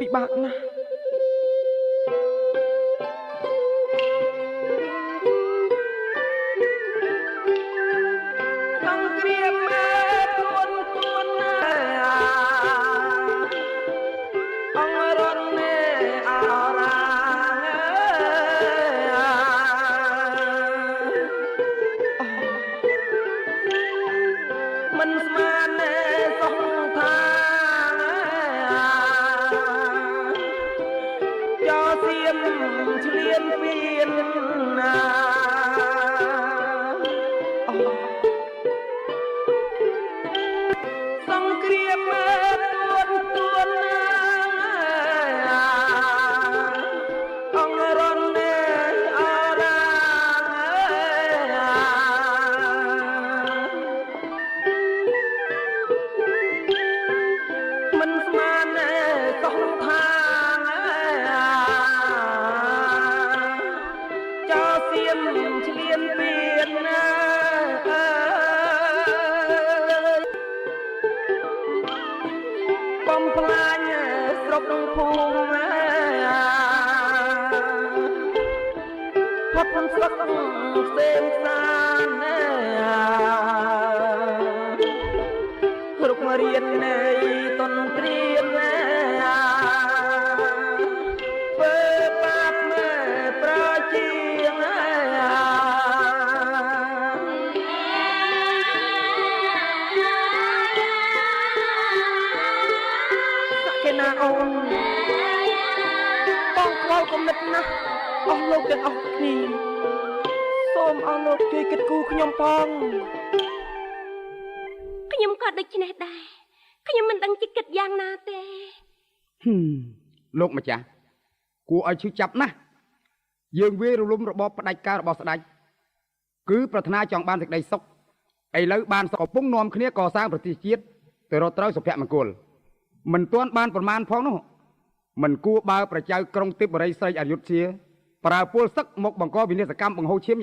ពិបាកណាស់សង្គ្រាមទួនណាអង្គរនអរាមិនស្មានសោះថាចោសៀមឆ្លៀនពៀនណាសង្គ្រាមទួនអង្គរនអរាមិនស្មានសោះថាចោសៀមឆ្លៀនពៀនណាបំផ្លាញស្រុកភូមិផុតស្រុកផ្សេងសានរុករៀននៃតនត្រៀនធ្វើបាបមើប្រជាសក្កិណាអូនបងខ្វល់គំនិតណាស់អស់លោកទាំងអស់គ្នាសូមអស់លោកជួយគិតគូរខ្ញុំផងខ្ញុំក៏ដូចនេះដែរខ្ញុំមិនដឹងជាគិតយ៉ាងណាទេលោកម្ចាស់គួរឲ្យឈឺចាប់ណាស់យើងវារលំរបបផ្ដាច់ការរបស់ស្ដេចគឺប្រាថ្នាចង់បានសេចក្តីសុខឥឡូវបានសុខកំពុងនាំគ្នាកសាងប្រទេសជាតិទៅរកត្រូវសុភមង្គលមិនទាន់បានប្រមាណផងនោះមិនគួរបើប្រជាក្រុងទិបបរិយស្រីអយុធ្យាប្រើពលសឹកមកបង្កវិនាសកម្មបង្ហូរឈាម